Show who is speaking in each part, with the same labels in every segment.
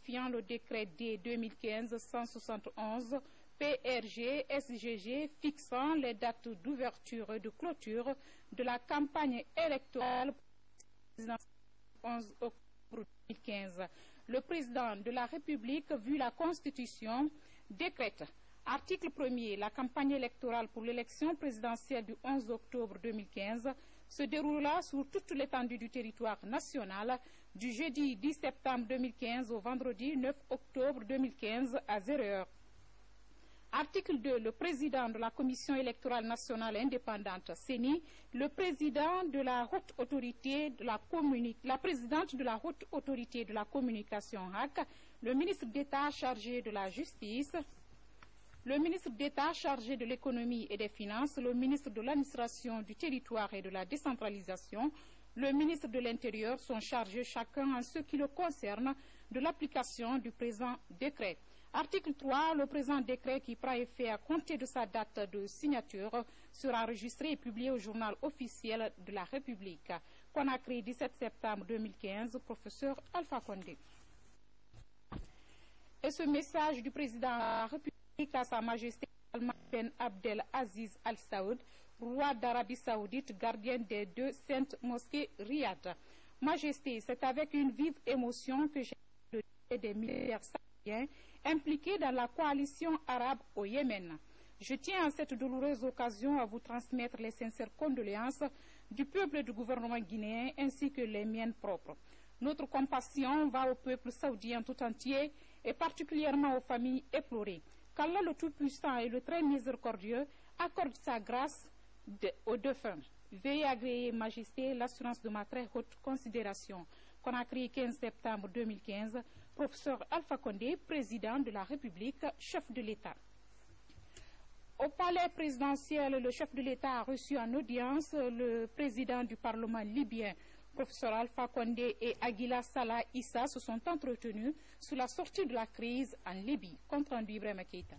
Speaker 1: le décret D 2015-171 PRG-SGG fixant les dates d'ouverture et de clôture de la campagne électorale 11 octobre 2015. Le président de la République, vu la Constitution, décrète. Article 1er. La campagne électorale pour l'élection présidentielle du 11 octobre 2015 se déroulera sur toute l'étendue du territoire national du jeudi 10 septembre 2015 au vendredi 9 octobre 2015 à 0h. Article 2. Le président de la Commission électorale nationale indépendante CENI, le président de la haute autorité de la présidente de la haute autorité de la communication HAC, le ministre d'État chargé de la justice, le ministre d'État chargé de l'économie et des finances, le ministre de l'administration du territoire et de la décentralisation, le ministre de l'Intérieur sont chargés chacun en ce qui le concerne de l'application du présent décret. Article 3. Le présent décret qui prend effet à compter de sa date de signature sera enregistré et publié au journal officiel de la République. Conakry, 17 septembre 2015, professeur Alpha Condé. Et ce message du président de la République à Sa Majesté Salman Ben Abdel Aziz Al Saoud, roi d'Arabie Saoudite, gardien des deux saintes mosquées Riyad. Majesté, c'est avec une vive émotion que j'ai des militaires saoudiens impliqués dans la coalition arabe au Yémen. Je tiens à cette douloureuse occasion à vous transmettre les sincères condoléances du peuple et du gouvernement guinéen ainsi que les miennes propres. Notre compassion va au peuple saoudien tout entier et particulièrement aux familles éplorées. Qu'Allah le Tout-Puissant et le Très Miséricordieux accorde sa grâce aux défunts. Veuillez agréer, Majesté, l'assurance de ma très haute considération. Conakry, 15 septembre 2015, professeur Alpha Condé, président de la République, chef de l'État. Au palais présidentiel, le chef de l'État a reçu en audience le président du Parlement libyen, professeur Alpha Condé, et Aguila Salah Issa se sont entretenus sur la sortie de la crise en Libye. Compte rendu Ibrahima Keïta.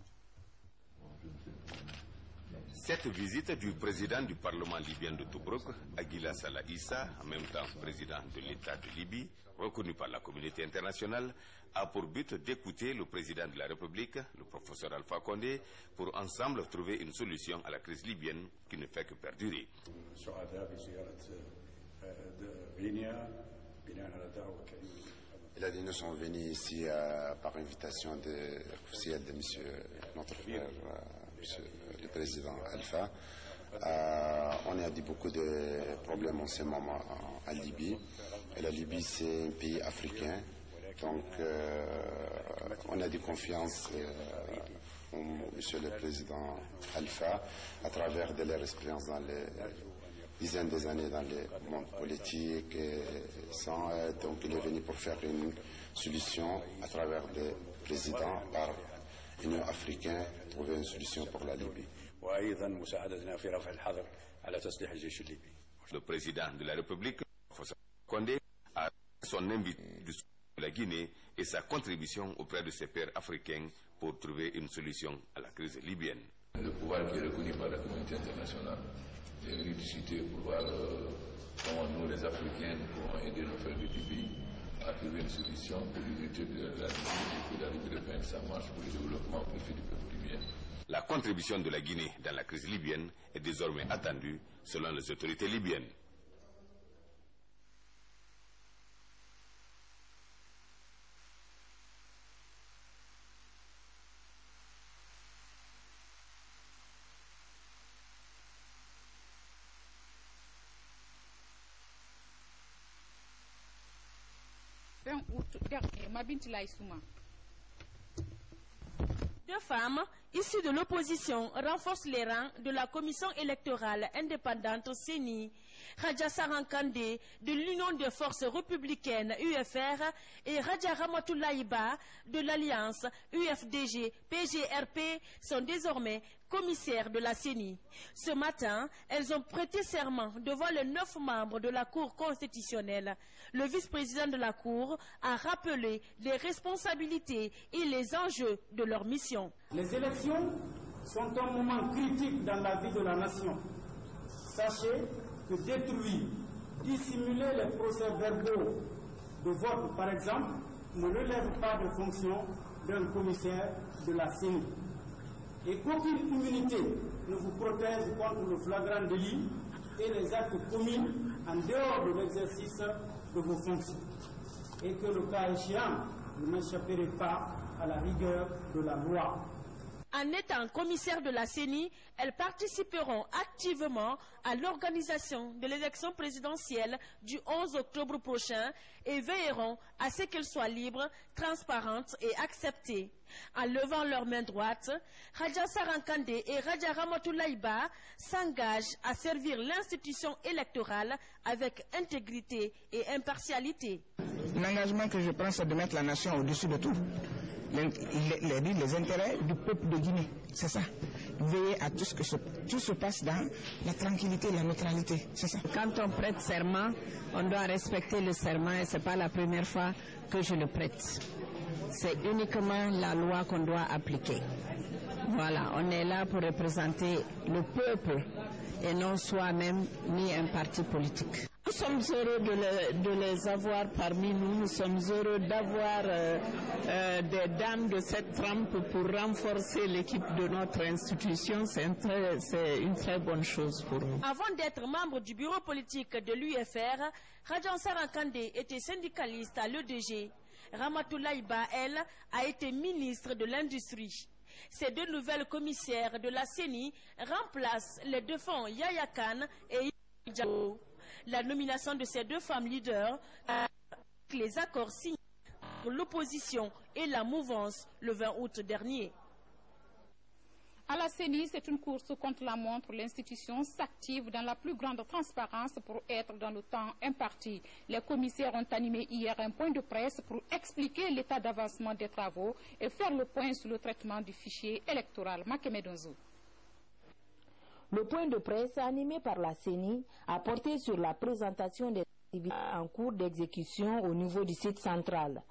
Speaker 2: Cette visite du président du Parlement libyen de Tobruk, Aguila Salah Issa, en même temps président de l'État de Libye, reconnu par la communauté internationale, a pour but d'écouter le président de la République, le professeur Alpha Condé, pour ensemble trouver une solution à la crise libyenne qui ne fait que perdurer.
Speaker 3: Il a dit nous sommes venus ici par invitation officielle de notre frère, le président Alpha. On a dit beaucoup de problèmes en ce moment en Libye. Et la Libye, c'est un pays africain. Donc, on a dit confiance au monsieur le président Alpha à travers de leur expérience dans les dizaines des années dans le monde politique. Donc il est venu pour faire une solution à travers des présidents par l'Union africaine, trouver une solution pour la Libye.
Speaker 2: Le président de la République, Alpha Condé, a son invité de la Guinée et sa contribution auprès de ses pairs africains pour trouver une solution à la crise libyenne.
Speaker 4: Le pouvoir qui est reconnu par la communauté internationale est venu discuter pour voir comment nous, les Africains, pouvons aider nos frères de Libye à trouver une solution pour l'unité de la Libye et pour la Libye reprendre sa marche pour le développement profit du peuple libyen.
Speaker 2: La contribution de la Guinée dans la crise libyenne est désormais attendue selon les autorités libyennes.
Speaker 1: Fin août dernier, Mabinti Laïsouma.
Speaker 5: Deux femmes issues de l'opposition renforcent les rangs de la commission électorale indépendante CENI. Raja Sarankande de l'Union des forces républicaines UFR et Raja Ramatoulaïba de l'Alliance UFDG-PGRP sont désormais commissaires de la CENI. Ce matin, elles ont prêté serment devant les 9 membres de la Cour constitutionnelle. Le vice-président de la Cour a rappelé les responsabilités et les enjeux de leur mission.
Speaker 6: Les élections sont un moment critique dans la vie de la nation. Sachez que détruire, dissimuler les procès-verbaux de vote, par exemple, ne relève pas de fonction d'un commissaire de la CENI et qu'aucune immunité ne vous protège contre le flagrant délit et les actes commis en dehors de l'exercice de vos fonctions et que le cas échéant, vous n'échapperez pas à la rigueur de la loi.
Speaker 5: En étant commissaires de la CENI, elles participeront activement à l'organisation de l'élection présidentielle du 11 octobre prochain et veilleront à ce qu'elle soit libre, transparente et acceptée. En levant leurs mains droites, Radja Sarankande et Radja Ramatoulaïba s'engagent à servir l'institution électorale avec intégrité et impartialité.
Speaker 7: L'engagement que je prends, c'est de mettre la nation au-dessus de tout. Les intérêts du peuple de Guinée, c'est ça. Veiller à tout ce que tout se passe dans la tranquillité, la neutralité, c'est ça.
Speaker 8: Quand on prête serment, on doit respecter le serment et ce n'est pas la première fois que je le prête. C'est uniquement la loi qu'on doit appliquer. Voilà, on est là pour représenter le peuple et non soi-même ni un parti politique. Nous sommes heureux de les avoir parmi nous. Nous sommes heureux d'avoir des dames de cette trempe pour renforcer l'équipe de notre institution. C'est une très bonne chose pour nous.
Speaker 5: Avant d'être membre du bureau politique de l'UFR, Radja Sarankande était syndicaliste à l'EDG. Ramatoulaïba, elle, a été ministre de l'Industrie. Ces deux nouvelles commissaires de la CENI remplacent les défunts Yaya Khan et Diallo. La nomination de ces deux femmes leaders avec les accords signés pour l'opposition et la mouvance le 20 août dernier.
Speaker 1: À la CENI, c'est une course contre la montre. L'institution s'active dans la plus grande transparence pour être dans le temps imparti. Les commissaires ont animé hier un point de presse pour expliquer l'état d'avancement des travaux et faire le point sur le traitement du fichier électoral. Makemedonzo.
Speaker 9: Le point de presse animé par la CENI a porté sur la présentation des activités en cours d'exécution au niveau du site central.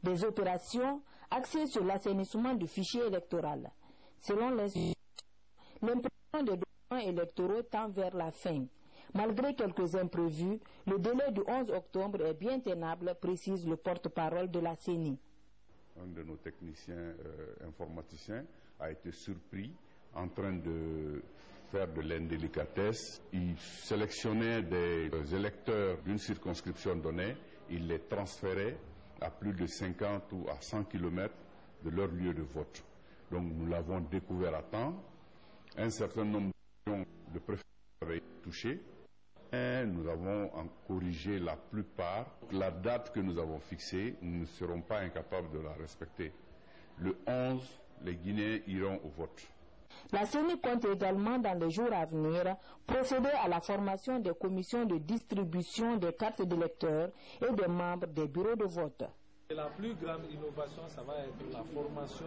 Speaker 9: Des opérations axées sur l'assainissement du fichier électoral. Selon l'institution, l'impression des documents électoraux tend vers la fin. Malgré quelques imprévus, le délai du 11 octobre est bien tenable, précise le porte-parole de la CENI.
Speaker 10: Un de nos techniciens informaticiens a été surpris en train de faire de l'indélicatesse. Il sélectionnait des électeurs d'une circonscription donnée, il les transférait à plus de 50 ou à 100 km de leur lieu de vote. Donc nous l'avons découvert à temps. Un certain nombre de préfets avaient été touchés. Et nous avons en corrigé la plupart. La date que nous avons fixée, nous ne serons pas incapables de la respecter. Le 11, les Guinéens iront au vote.
Speaker 9: La CENI compte également dans les jours à venir procéder à la formation des commissions de distribution des cartes d'électeurs et des membres des bureaux de vote.
Speaker 11: La plus grande innovation, ça va être la formation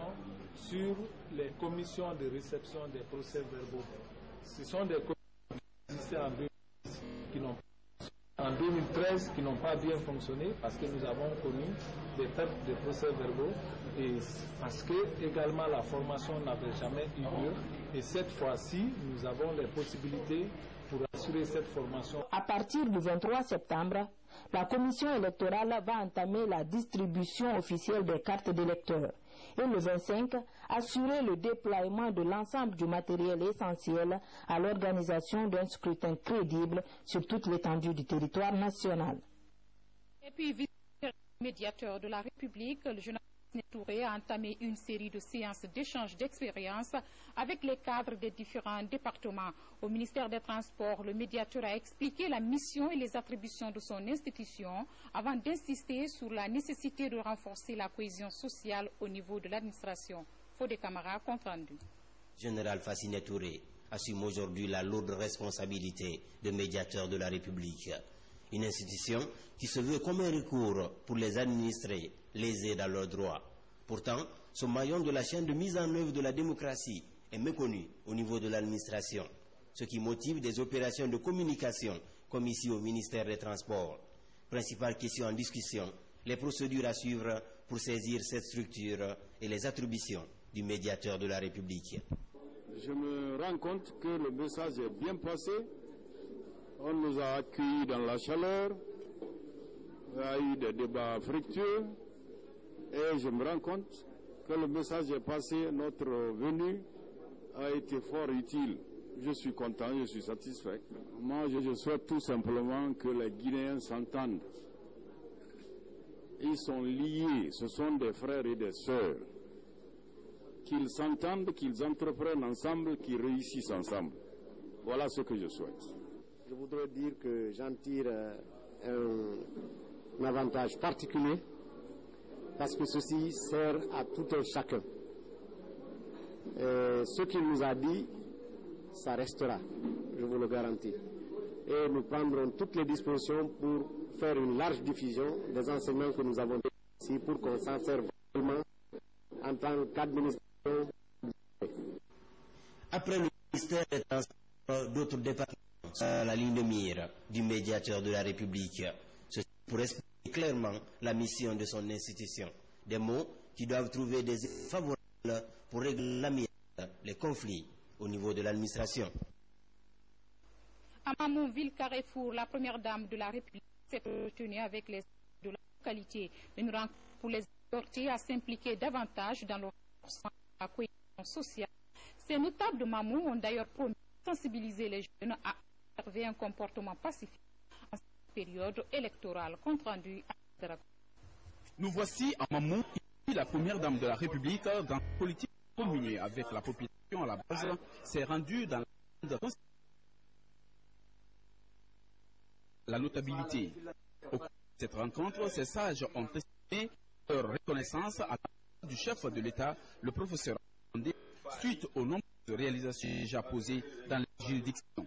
Speaker 11: sur les commissions de réception des procès-verbaux. Ce sont des commissions qui existaient en 2013 qui n'ont pas bien fonctionné parce que nous avons connu des pertes de procès-verbaux et parce que également la formation n'avait jamais eu lieu. Et cette fois-ci, nous avons les possibilités pour assurer cette formation.
Speaker 9: À partir du 23 septembre, la commission électorale va entamer la distribution officielle des cartes d'électeurs et le 25, assurer le déploiement de l'ensemble du matériel essentiel à l'organisation d'un scrutin crédible sur toute l'étendue du territoire national.
Speaker 1: Et puis, le médiateur de la République, le journaliste Touré, a entamé une série de séances d'échange d'expériences avec les cadres des différents départements. Au ministère des Transports, le médiateur a expliqué la mission et les attributions de son institution avant d'insister sur la nécessité de renforcer la cohésion sociale au niveau de l'administration. Fodé Camara, compte rendu.
Speaker 12: Général Fassiné Touré assume aujourd'hui la lourde responsabilité de médiateur de la République. Une institution qui se veut comme un recours pour les administrés lésés dans leurs droits. Pourtant, ce maillon de la chaîne de mise en œuvre de la démocratie est méconnu au niveau de l'administration, ce qui motive des opérations de communication comme ici au ministère des Transports. Principale question en discussion, les procédures à suivre pour saisir cette structure et les attributions du médiateur de la République.
Speaker 13: Je me rends compte que le message est bien passé. On nous a accueillis dans la chaleur, il y a eu des débats fructueux Et je me rends compte que le message est passé, notre venue a été fort utile. Je suis content, je suis satisfait. Moi, je souhaite tout simplement que les Guinéens s'entendent. Ils sont liés, ce sont des frères et des sœurs. Qu'ils s'entendent, qu'ils entreprennent ensemble, qu'ils réussissent ensemble. Voilà ce que je souhaite.
Speaker 14: Je voudrais dire que j'en tire un avantage particulier parce que ceci sert à tout un chacun. Ce qu'il nous a dit, ça restera, je vous le garantis. Et nous prendrons toutes les dispositions pour faire une large diffusion des enseignements que nous avons ici pour qu'on s'en serve vraiment en tant qu'administration.
Speaker 12: Après le ministère des Transports, d'autres départements sont à la ligne de mire du médiateur de la République. Ceci pour expliquer clairement la mission de son institution. Des mots qui doivent trouver des effets favorables pour régler l'amiable les conflits au niveau de l'administration.
Speaker 1: À Mamou, ville Carrefour, la première dame de la République s'est tenue avec les de la localité. Une rencontre pour les exhorter à s'impliquer davantage dans leur la cohésion sociale. Ces notables de Mamou ont d'ailleurs promis de sensibiliser les jeunes à observer un comportement pacifique en cette période électorale. Compte rendu à Dragon.
Speaker 15: Nous voici à Mamou, la première dame de la République dans la politique communée avec la population à la base s'est rendue dans la notabilité. Au cours de cette rencontre, ces sages ont exprimé leur reconnaissance à la du chef de l'État, le professeur Andé, suite au nombre de réalisations déjà posées dans les juridictions.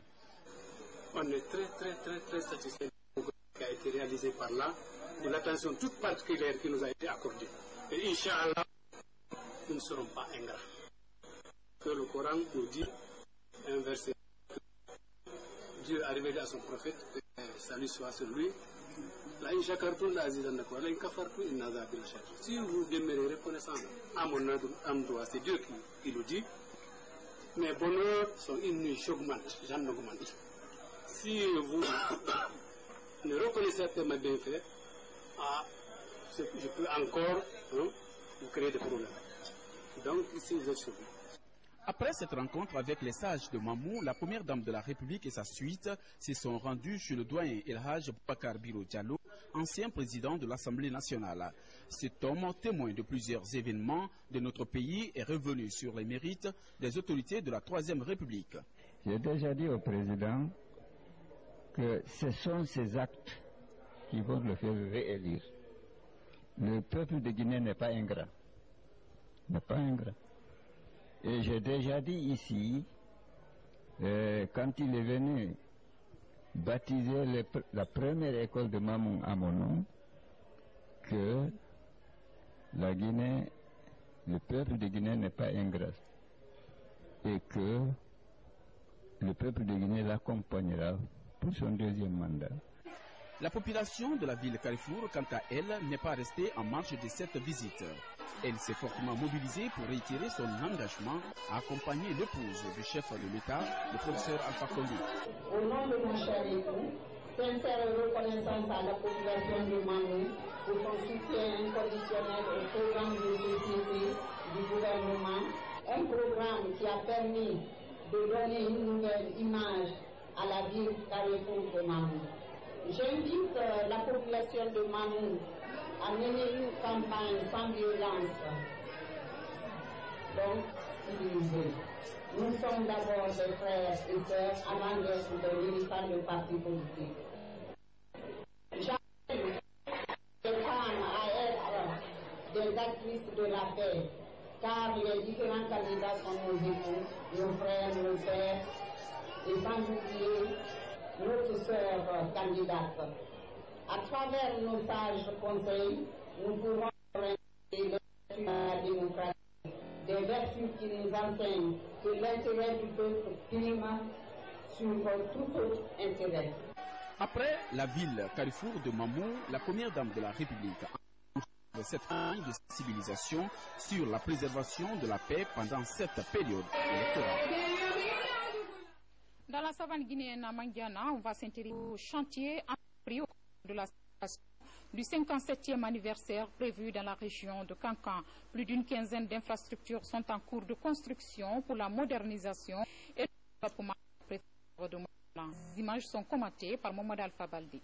Speaker 16: On est très satisfait de ce qui a été réalisé par là, de l'attention toute particulière qui nous a été accordée. Et Inch'Allah, nous ne serons pas ingrats. Que le Coran nous dit, un verset, Dieu a révélé à son prophète, salut soit sur lui, si vous demeurez reconnaissant à mon endroit, c'est Dieu qui le dit, mes bonheurs sont une j'augmente, j'en augmente. Si vous ne reconnaissez pas mes bienfaits, je peux encore vous créer des problèmes. Donc ici vous êtes sauvés.
Speaker 15: Après cette rencontre avec les sages de Mamou, la première dame de la République et sa suite se sont rendus chez le doyen El Hadj Boubacar Biro Diallo, ancien président de l'Assemblée nationale. Cet homme, témoin de plusieurs événements de notre pays, est revenu sur les mérites des autorités de la Troisième République.
Speaker 17: J'ai déjà dit au président que ce sont ces actes qui vont le faire réélire. Le peuple de Guinée n'est pas ingrat. N'est pas ingrat. Et j'ai déjà dit ici, quand il est venu baptiser la première école de Mamou à mon nom, que la Guinée, le peuple de Guinée n'est pas ingrat. Et que le peuple de Guinée l'accompagnera pour son deuxième mandat.
Speaker 15: La population de la ville Carrefour, quant à elle, n'est pas restée en marge de cette visite. Elle s'est fortement mobilisée pour réitérer son engagement à accompagner l'épouse du chef de l'État, le professeur Alpha Condé.
Speaker 18: Au nom de mon cher époux, sincère reconnaissance à la population de Mamou pour son soutien inconditionnel au programme de société du gouvernement, un programme qui a permis de donner une nouvelle image à la ville Carrefour de Mamou. J'invite la population de Mamou à mener une campagne sans violence, donc civilisée. Nous sommes d'abord des frères et sœurs avant d'être des militants de partis politiques. J'appelle les femmes à être des actrices de la paix, car les différents candidats sont nos époux, nos frères, nos pères, et sans oublier notre sœur candidate. À travers nos sages conseils, nous pourrons renforcer les vertus de la démocratie, des vertus qui nous enseignent que l'intérêt du peuple prime sur tout autre intérêt.
Speaker 15: Après la ville Carrefour de Mamou, la première dame de la République a cette campagne de sensibilisation sur la préservation de la paix pendant cette période électorale.
Speaker 1: Dans la savane guinéenne à Mandiana, on va s'intéresser au chantier de la situation du 57e anniversaire prévu dans la région de Kankan. Plus d'une quinzaine d'infrastructures sont en cours de construction pour la modernisation et le développement de Montana. Les images sont commentées par Mohamed Alpha Baldi.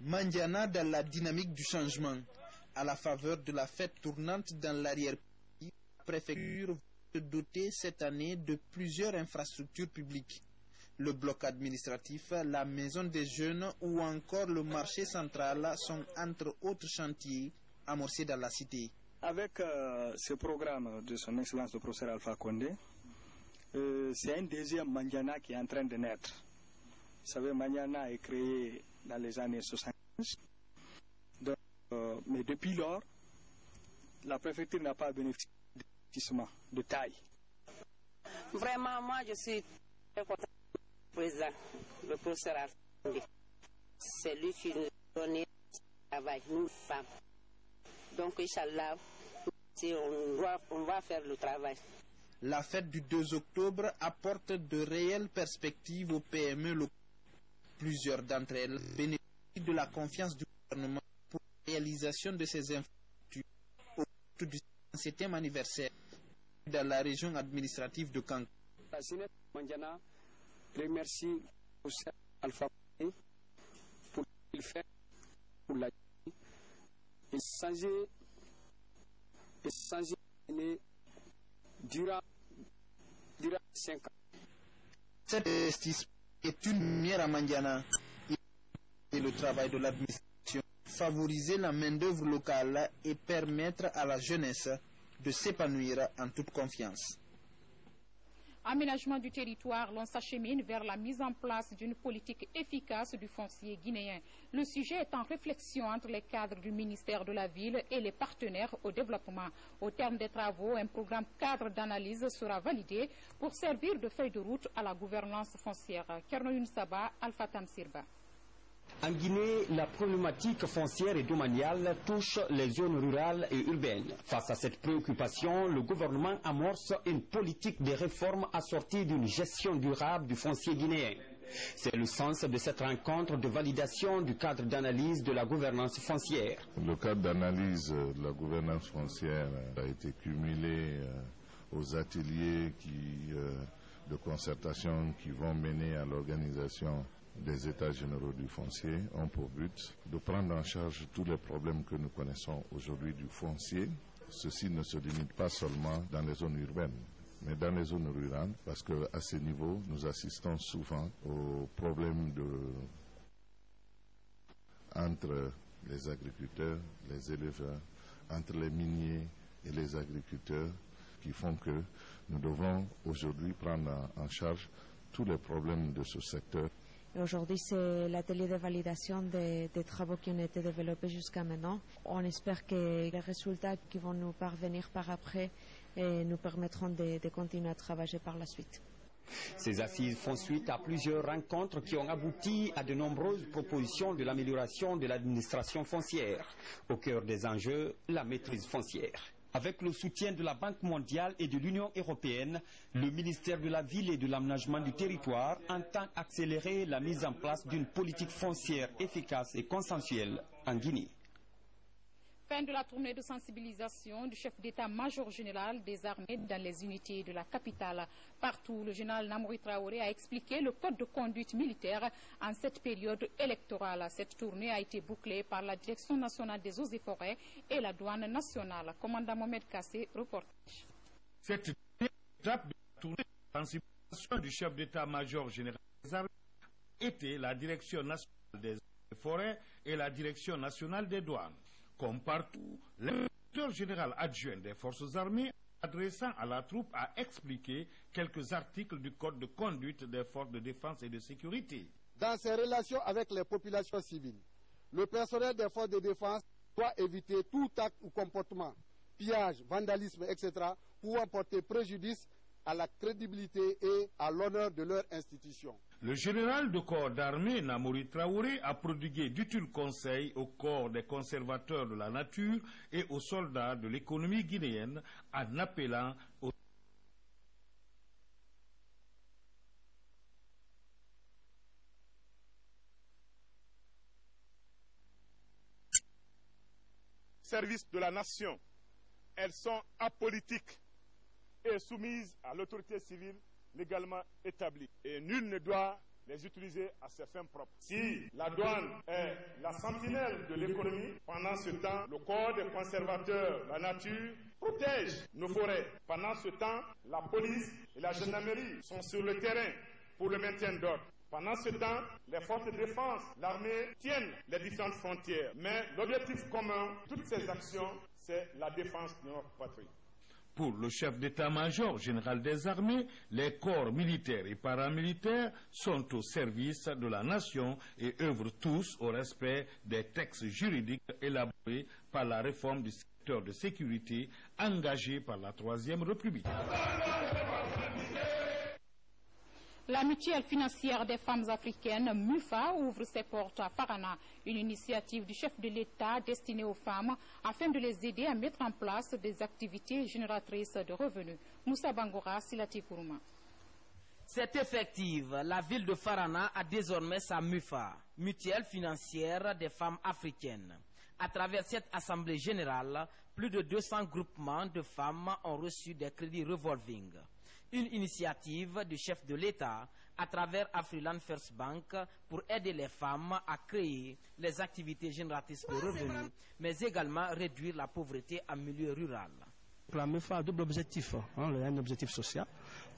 Speaker 19: Mandiana dans la dynamique du changement. À la faveur de la fête tournante dans l'arrière-pays, la préfecture va se doter cette année de plusieurs infrastructures publiques. Le bloc administratif, la maison des jeunes ou encore le marché central sont entre autres chantiers amorcés dans la cité.
Speaker 20: Avec ce programme de son Excellence le professeur Alpha Condé, c'est un deuxième Mandiana qui est en train de naître. Vous savez, Mandiana est créé dans les années 75. Mais depuis lors, la préfecture n'a pas bénéficié d'investissement de taille.
Speaker 21: Vraiment, moi, je suis très content du président, le professeur Alpha Condé. C'est lui qui nous a donné le travail, nous, femmes. Donc, Inch'Allah, on va faire le travail.
Speaker 19: La fête du 2 octobre apporte de réelles perspectives aux PME locales. Plusieurs d'entre elles bénéficient de la confiance du gouvernement pour la réalisation de ces infrastructures au cours du 57e anniversaire dans la région administrative de Kankan.
Speaker 20: La Sénat Mandiana remercie le professeur Alpha Condé pour ce qu'il fait pour la et changer durant 5 ans.
Speaker 19: Cet investissement est une lumière à Mandiana et le travail de l'administration, favoriser la main-d'œuvre locale et permettre à la jeunesse de s'épanouir en toute confiance.
Speaker 1: Aménagement du territoire, l'on s'achemine vers la mise en place d'une politique efficace du foncier guinéen. Le sujet est en réflexion entre les cadres du ministère de la Ville et les partenaires au développement. Au terme des travaux, un programme cadre d'analyse sera validé pour servir de feuille de route à la gouvernance foncière. Kernoyun Saba, Alpha Tamsirba.
Speaker 22: En Guinée, la problématique foncière et domaniale touche les zones rurales et urbaines. Face à cette préoccupation, le gouvernement amorce une politique de réforme assortie d'une gestion durable du foncier guinéen. C'est le sens de cette rencontre de validation du cadre d'analyse de la gouvernance foncière.
Speaker 10: Le cadre d'analyse de la gouvernance foncière a été cumulé aux ateliers de concertation qui vont mener à l'organisation des états généraux du foncier ont pour but de prendre en charge tous les problèmes que nous connaissons aujourd'hui du foncier. Ceci ne se limite pas seulement dans les zones urbaines, mais dans les zones rurales, parce qu'à ce niveau, nous assistons souvent aux problèmes entre les agriculteurs, les éleveurs, entre les miniers et les agriculteurs, qui font que nous devons aujourd'hui prendre en charge tous les problèmes de ce secteur.
Speaker 23: Aujourd'hui, c'est l'atelier de validation des travaux qui ont été développés jusqu'à maintenant. On espère que les résultats qui vont nous parvenir par après nous permettront de continuer à travailler par la suite.
Speaker 22: Ces assises font suite à plusieurs rencontres qui ont abouti à de nombreuses propositions de l'amélioration de l'administration foncière. Au cœur des enjeux, la maîtrise foncière. Avec le soutien de la Banque mondiale et de l'Union européenne, le ministère de la Ville et de l'Aménagement du territoire entend accélérer la mise en place d'une politique foncière efficace et consensuelle en Guinée.
Speaker 1: Fin de la tournée de sensibilisation du chef d'état-major général des armées dans les unités de la capitale. Partout, le général Namouri Traoré a expliqué le code de conduite militaire en cette période électorale. Cette tournée a été bouclée par la Direction nationale des eaux et forêts et la douane nationale. Commandant Mohamed Kassé, reportage.
Speaker 24: Cette étape de la tournée de sensibilisation du chef d'état-major général des armées était la Direction nationale des eaux et forêts et la Direction nationale des douanes. Comme partout, l'inspecteur général adjoint des forces armées, adressant à la troupe, a expliqué quelques articles du code de conduite des forces de défense et de sécurité.
Speaker 25: Dans ses relations avec les populations civiles, le personnel des forces de défense doit éviter tout acte ou comportement, pillage, vandalisme, etc., pouvant porter préjudice à la crédibilité et à l'honneur de leur institution.
Speaker 24: Le général de corps d'armée Namouri Traoré a prodigué d'utiles conseils au corps des conservateurs de la nature et aux soldats de l'économie guinéenne en appelant aux
Speaker 2: service de la nation. Elles sont apolitiques et soumises à l'autorité civile légalement établie. Et nul ne doit les utiliser à ses fins propres. Si la douane est la sentinelle de l'économie, pendant ce temps, le corps des conservateurs, la nature, protège nos forêts. Pendant ce temps, la police et la gendarmerie sont sur le terrain pour le maintien d'ordre. Pendant ce temps, les forces de défense, l'armée tiennent les différentes frontières. Mais l'objectif commun de toutes ces actions, c'est la défense de notre patrie.
Speaker 24: Pour le chef d'état-major général des armées, les corps militaires et paramilitaires sont au service de la nation et œuvrent tous au respect des textes juridiques élaborés par la réforme du secteur de sécurité engagée par la Troisième République.
Speaker 1: La mutuelle financière des femmes africaines, MUFA, ouvre ses portes à Farana, une initiative du chef de l'État destinée aux femmes afin de les aider à mettre en place des activités génératrices de revenus. Moussa Bangora, Silati Kourouma.
Speaker 5: C'est effectif. La ville de Farana a désormais sa MUFA, mutuelle financière des femmes africaines. À travers cette assemblée générale, plus de 200 groupements de femmes ont reçu des crédits revolving. Une initiative du chef de l'État à travers Afriland First Bank pour aider les femmes à créer les activités génératrices de revenus, mais également réduire la pauvreté en milieu rural.
Speaker 3: La MUFA a double objectif, un objectif social,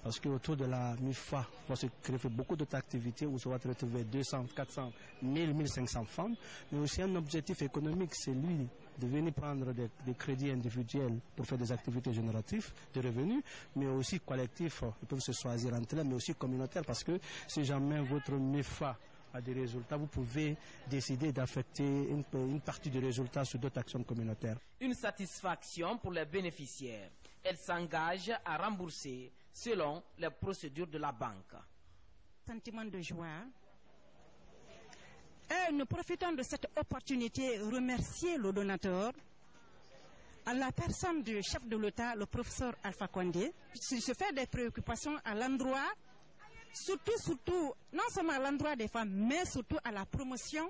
Speaker 3: parce qu'autour de la MUFA va se créer beaucoup d'autres activités où se va retrouver 200, 400, 1000, 1500 femmes, mais aussi un objectif économique, c'est lui de venir prendre des crédits individuels pour faire des activités génératives de revenus, mais aussi collectifs, ils peuvent se choisir entre eux, mais aussi communautaires, parce que si jamais votre MUFA a des résultats, vous pouvez décider d'affecter une partie du résultat sur d'autres actions communautaires.
Speaker 5: Une satisfaction pour les bénéficiaires. Elles s'engagent à rembourser selon les procédures de la banque.
Speaker 4: Sentiment de joie. Et nous profitons de cette opportunité de remercier le donateur, à la personne du chef de l'État, le professeur Alpha Condé, qui se fait des préoccupations à l'endroit, surtout, non seulement à l'endroit des femmes, mais surtout à la promotion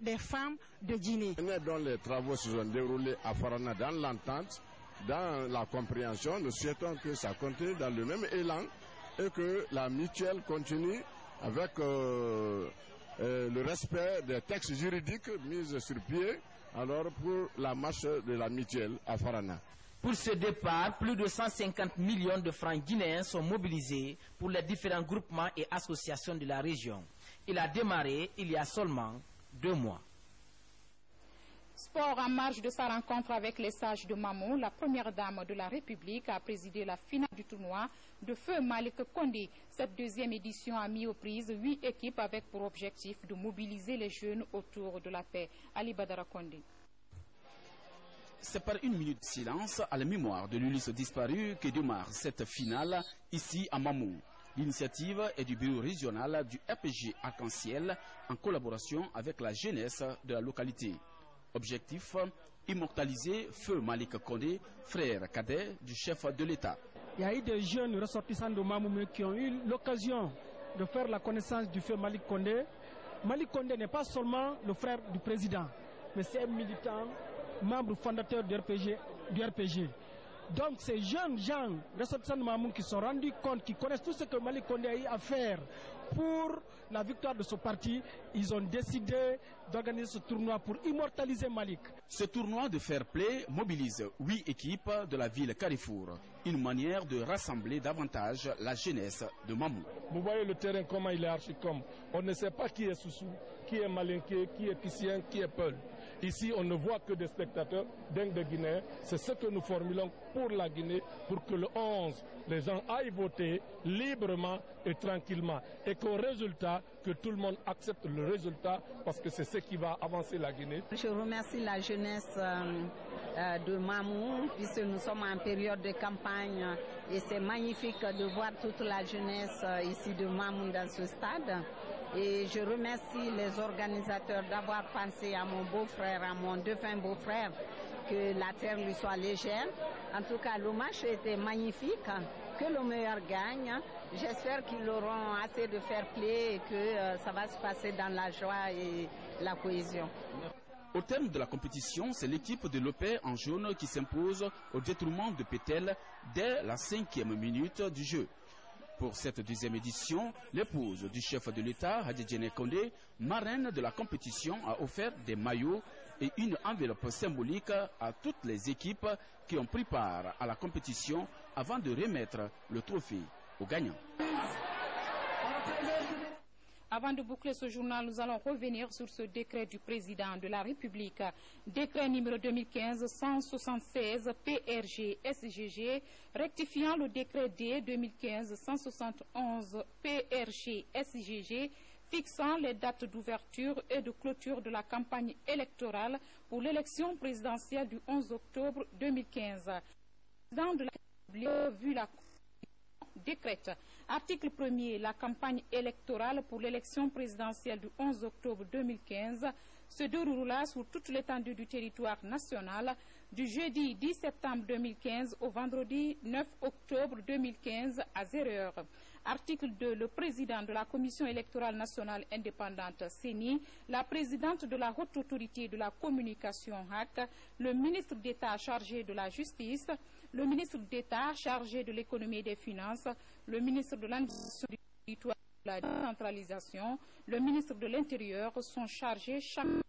Speaker 4: des femmes de Guinée.
Speaker 13: Dont les travaux se sont déroulés à Farana dans l'entente, dans la compréhension, nous souhaitons que ça continue dans le même élan et que la mutuelle continue avec le respect des textes juridiques mis sur pied alors pour la marche de la mutuelle à Farana.
Speaker 5: Pour ce départ, plus de 150 millions de francs guinéens sont mobilisés pour les différents groupements et associations de la région. Il a démarré il y a seulement 2 mois.
Speaker 1: Sport en marge de sa rencontre avec les sages de Mamou, la première dame de la République a présidé la finale du tournoi de feu Malik Condé. Cette deuxième édition a mis aux prises 8 équipes avec pour objectif de mobiliser les jeunes autour de la paix. Ali Badara Condé.
Speaker 15: C'est par une minute de silence à la mémoire de l'Ulysse disparu que démarre cette finale ici à Mamou. L'initiative est du bureau régional du RPG Arc-en-Ciel en collaboration avec la jeunesse de la localité. Objectif, immortaliser Feu Malik Condé, frère cadet du chef de l'État.
Speaker 6: Il y a eu des jeunes ressortissants de Mamou qui ont eu l'occasion de faire la connaissance du Feu Malik Condé. Malik Condé n'est pas seulement le frère du président, mais c'est un militant, membre fondateur du RPG. Donc ces jeunes gens ressortissants de Mamou qui se sont rendus compte, qui connaissent tout ce que Malik Condé a eu à faire pour la victoire de ce parti, ils ont décidé d'organiser ce tournoi pour immortaliser Malik.
Speaker 15: Ce tournoi de fair play mobilise 8 équipes de la ville Carrefour. Une manière de rassembler davantage la jeunesse de Mamou.
Speaker 11: Vous voyez le terrain, comment il est archi-comme. On ne sait pas qui est Soussou, qui est Malinké, qui est Pissien, qui est Peul. Ici, on ne voit que des spectateurs, dingues de Guinéens. C'est ce que nous formulons pour la Guinée, pour que le 11, les gens aillent voter librement et tranquillement. Et qu'au résultat, que tout le monde accepte le résultat, parce que c'est ce qui va avancer la Guinée.
Speaker 4: Je remercie la jeunesse de Mamou, puisque nous sommes en période de campagne. Et c'est magnifique de voir toute la jeunesse ici de Mamou dans ce stade. Et je remercie les organisateurs d'avoir pensé à mon beau-frère, à mon défunt beau-frère, que la terre lui soit légère. En tout cas, le match était magnifique, que le meilleur gagne. J'espère qu'ils auront assez de fair play et que ça va se passer dans la joie et la cohésion.
Speaker 15: Au terme de la compétition, c'est l'équipe de l'OPE en jaune qui s'impose au détournement de Pétel dès la 5e minute du jeu. Pour cette 2e édition, l'épouse du chef de l'État, Hadjedjene Kondé, marraine de la compétition, a offert des maillots et une enveloppe symbolique à toutes les équipes qui ont pris part à la compétition avant de remettre le trophée aux gagnants.
Speaker 1: Avant de boucler ce journal, nous allons revenir sur ce décret du président de la République. Décret numéro 2015-176 PRG-SGG, rectifiant le décret D 2015-171 PRG-SGG, fixant les dates d'ouverture et de clôture de la campagne électorale pour l'élection présidentielle du 11 octobre 2015. Le président de la République, vu la décrète. Article 1er. La campagne électorale pour l'élection présidentielle du 11 octobre 2015 se déroulera sur toute l'étendue du territoire national du jeudi 10 septembre 2015 au vendredi 9 octobre 2015 à 0h. Article 2. Le président de la Commission électorale nationale indépendante CENI, la présidente de la Haute Autorité de la Communication HAC, le ministre d'État chargé de la Justice, le ministre d'État chargé de l'économie et des finances, le ministre de l'administration du territoire et de la décentralisation, le ministre de l'Intérieur sont chargés, chacun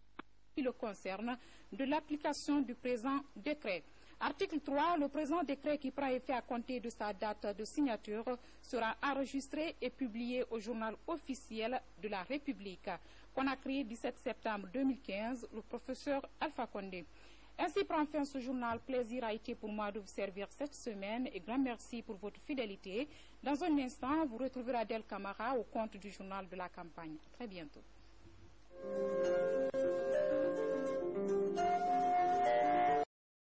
Speaker 1: qui le concerne, de l'application du présent décret. Article 3. Le présent décret qui prend effet à compter de sa date de signature sera enregistré et publié au journal officiel de la République. Conakry, 17 septembre 2015, le professeur Alpha Condé. Ainsi prend fin ce journal. Plaisir a été pour moi de vous servir cette semaine et grand merci pour votre fidélité. Dans un instant, vous retrouverez Adel Camara au compte du journal de la campagne. Très bientôt.